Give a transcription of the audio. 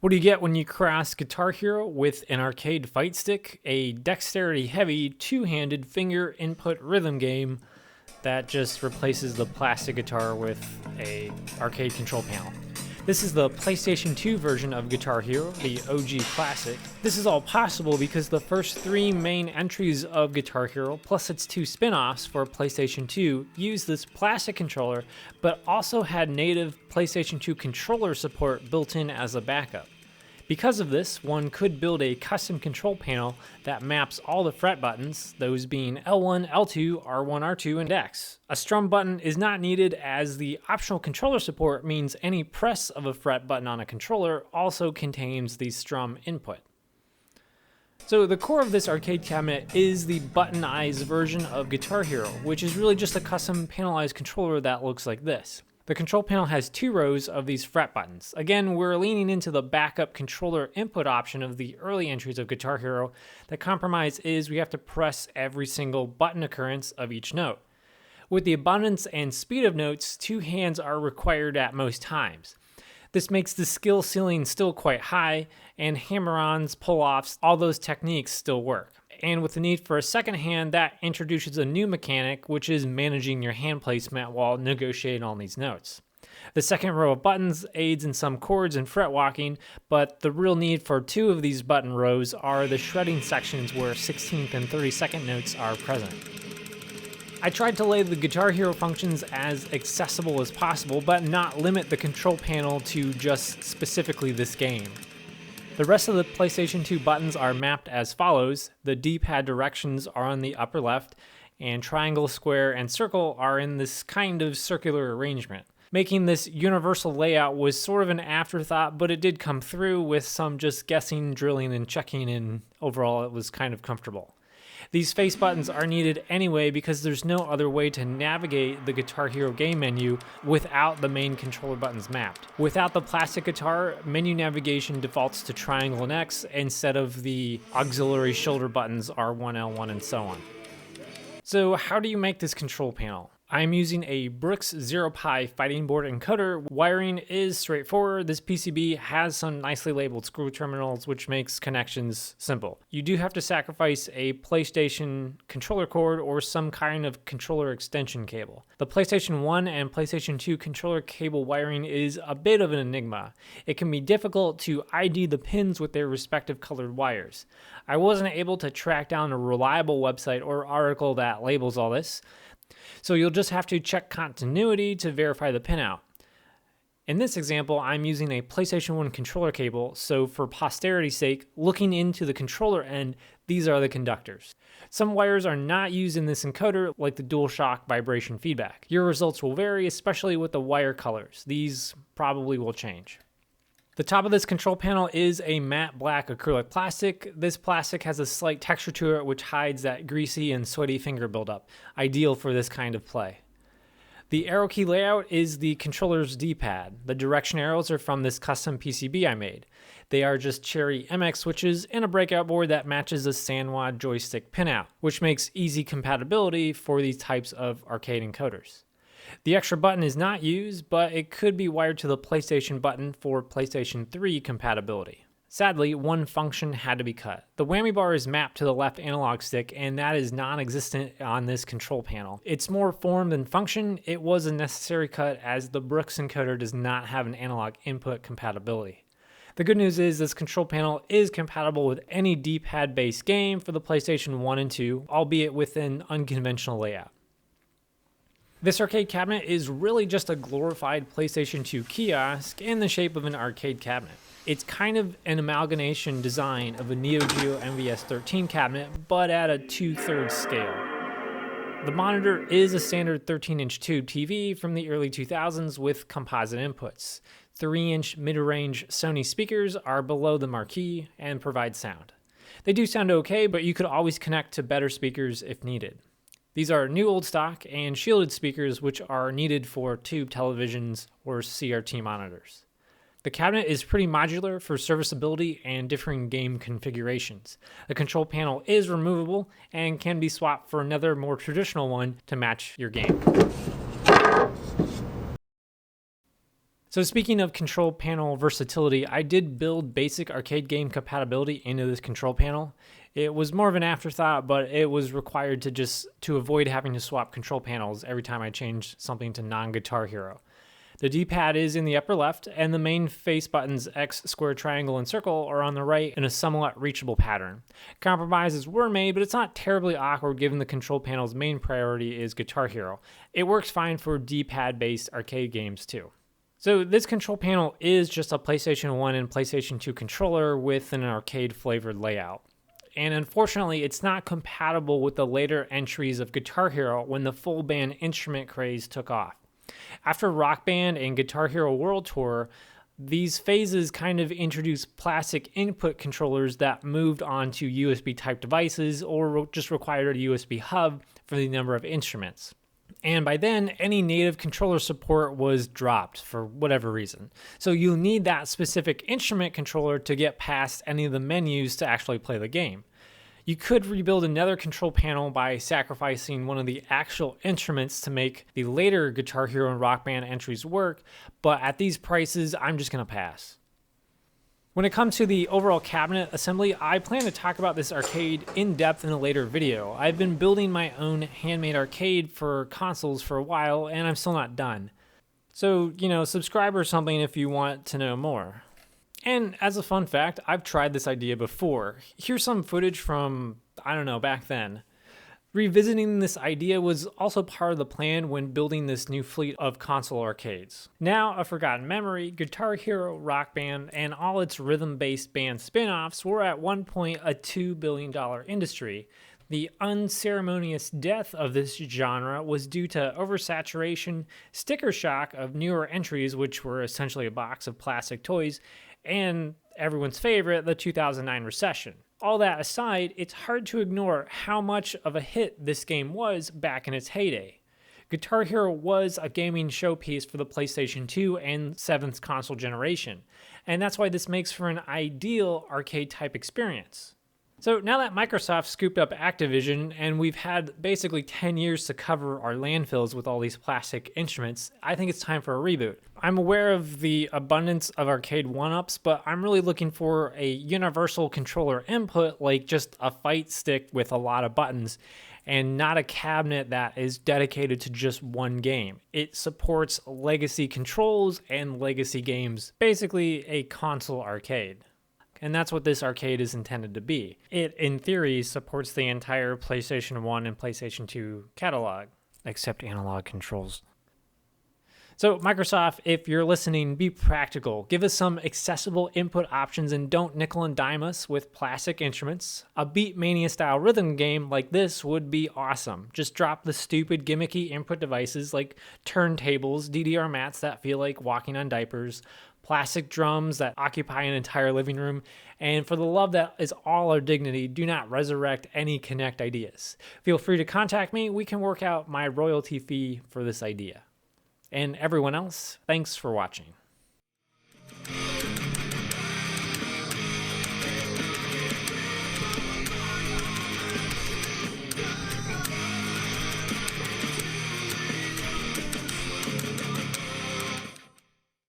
What do you get when you cross Guitar Hero with an arcade fight stick, a dexterity-heavy two-handed finger input rhythm game that just replaces the plastic guitar with a arcade control panel? This is the PlayStation 2 version of Guitar Hero, the OG classic. This is all possible because the first 3 main entries of Guitar Hero, plus its 2 spin-offs for PlayStation 2, used this plastic controller, but also had native PlayStation 2 controller support built in as a backup. Because of this, one could build a custom control panel that maps all the fret buttons, those being L1, L2, R1, R2, and X. A strum button is not needed as the optional controller support means any press of a fret button on a controller also contains the strum input. So the core of this arcade cabinet is the buttonized version of Guitar Hero, which is really just a custom panelized controller that looks like this. The control panel has 2 rows of these fret buttons. Again, we're leaning into the backup controller input option of the early entries of Guitar Hero. The compromise is we have to press every single button occurrence of each note. With the abundance and speed of notes, 2 hands are required at most times. This makes the skill ceiling still quite high, and hammer-ons, pull-offs, all those techniques still work. And with the need for a second hand, that introduces a new mechanic, which is managing your hand placement while negotiating on these notes. The second row of buttons aids in some chords and fret walking, but the real need for 2 of these button rows are the shredding sections where 16th and 32nd notes are present. I tried to lay the Guitar Hero functions as accessible as possible, but not limit the control panel to just specifically this game. The rest of the PlayStation 2 buttons are mapped as follows. The D-pad directions are on the upper left, and triangle, square, and circle are in this kind of circular arrangement. Making this universal layout was sort of an afterthought, but it did come through with some just guessing, drilling, and checking, and overall it was kind of comfortable. These face buttons are needed anyway because there's no other way to navigate the Guitar Hero game menu without the main controller buttons mapped. Without the plastic guitar, menu navigation defaults to triangle and X instead of the auxiliary shoulder buttons R1, L1, and so on. So how do you make this control panel? I'm using a Brooks Zero Pi fighting board encoder. Wiring is straightforward. This PCB has some nicely labeled screw terminals, which makes connections simple. You do have to sacrifice a PlayStation controller cord or some kind of controller extension cable. The PlayStation 1 and PlayStation 2 controller cable wiring is a bit of an enigma. It can be difficult to ID the pins with their respective colored wires. I wasn't able to track down a reliable website or article that labels all this. So you'll just have to check continuity to verify the pinout. In this example, I'm using a PlayStation 1 controller cable, so for posterity's sake, looking into the controller end, these are the conductors. Some wires are not used in this encoder, like the DualShock vibration feedback. Your results will vary, especially with the wire colors. These probably will change. The top of this control panel is a matte black acrylic plastic. This plastic has a slight texture to it which hides that greasy and sweaty finger buildup, ideal for this kind of play. The arrow key layout is the controller's D-pad. The direction arrows are from this custom PCB I made. They are just Cherry MX switches and a breakout board that matches a SanWa joystick pinout, which makes easy compatibility for these types of arcade encoders. The extra button is not used, but it could be wired to the PlayStation button for PlayStation 3 compatibility. Sadly, one function had to be cut. The whammy bar is mapped to the left analog stick, and that is non-existent on this control panel. It's more form than function. It was a necessary cut as the Brooks encoder does not have an analog input compatibility. The good news is this control panel is compatible with any D-pad based game for the PlayStation 1 and 2, albeit with an unconventional layout. This arcade cabinet is really just a glorified PlayStation 2 kiosk in the shape of an arcade cabinet. It's kind of an amalgamation design of a Neo Geo MVS13 cabinet, but at a 2/3 scale. The monitor is a standard 13-inch tube TV from the early 2000s with composite inputs. 3-inch mid-range Sony speakers are below the marquee and provide sound. They do sound okay, but you could always connect to better speakers if needed. These are new old stock and shielded speakers which are needed for tube televisions or CRT monitors. The cabinet is pretty modular for serviceability and differing game configurations. The control panel is removable and can be swapped for another more traditional one to match your game. So speaking of control panel versatility, I did build basic arcade game compatibility into this control panel. It was more of an afterthought, but it was required to avoid having to swap control panels every time I changed something to non-Guitar Hero. The D-pad is in the upper left, and the main face buttons X, square, triangle, and circle are on the right in a somewhat reachable pattern. Compromises were made, but it's not terribly awkward given the control panel's main priority is Guitar Hero. It works fine for D-pad-based arcade games too. So this control panel is just a PlayStation 1 and PlayStation 2 controller with an arcade-flavored layout. And unfortunately, it's not compatible with the later entries of Guitar Hero when the full band instrument craze took off. After Rock Band and Guitar Hero World Tour, these phases kind of introduced plastic input controllers that moved on to USB-type devices or just required a USB hub for the number of instruments. And by then, any native controller support was dropped for whatever reason. So you'll need that specific instrument controller to get past any of the menus to actually play the game. You could rebuild another control panel by sacrificing one of the actual instruments to make the later Guitar Hero and Rock Band entries work, but at these prices, I'm just going to pass. When it comes to the overall cabinet assembly, I plan to talk about this arcade in depth in a later video. I've been building my own handmade arcade for consoles for a while, and I'm still not done. So, subscribe or something if you want to know more. And as a fun fact, I've tried this idea before. Here's some footage from, back then. Revisiting this idea was also part of the plan when building this new fleet of console arcades. Now a forgotten memory, Guitar Hero, Rock Band, and all its rhythm-based band spin-offs were at one point a $2 billion industry. The unceremonious death of this genre was due to oversaturation, sticker shock of newer entries, which were essentially a box of plastic toys, and everyone's favorite, the 2009 recession. All that aside, it's hard to ignore how much of a hit this game was back in its heyday. Guitar Hero was a gaming showpiece for the PlayStation 2 and 7th console generation, and that's why this makes for an ideal arcade-type experience. So now that Microsoft scooped up Activision and we've had basically 10 years to cover our landfills with all these plastic instruments, I think it's time for a reboot. I'm aware of the abundance of arcade one-ups, but I'm really looking for a universal controller input like just a fight stick with a lot of buttons and not a cabinet that is dedicated to just one game. It supports legacy controls and legacy games, basically a console arcade. And that's what this arcade is intended to be. It, in theory, supports the entire PlayStation 1 and PlayStation 2 catalog, except analog controls. So Microsoft, if you're listening, be practical. Give us some accessible input options and don't nickel and dime us with plastic instruments. A Beat Mania style rhythm game like this would be awesome. Just drop the stupid gimmicky input devices like turntables, DDR mats that feel like walking on diapers, plastic drums that occupy an entire living room, and for the love that is all our dignity, do not resurrect any Kinect ideas. Feel free to contact me. We can work out my royalty fee for this idea. And everyone else, thanks for watching.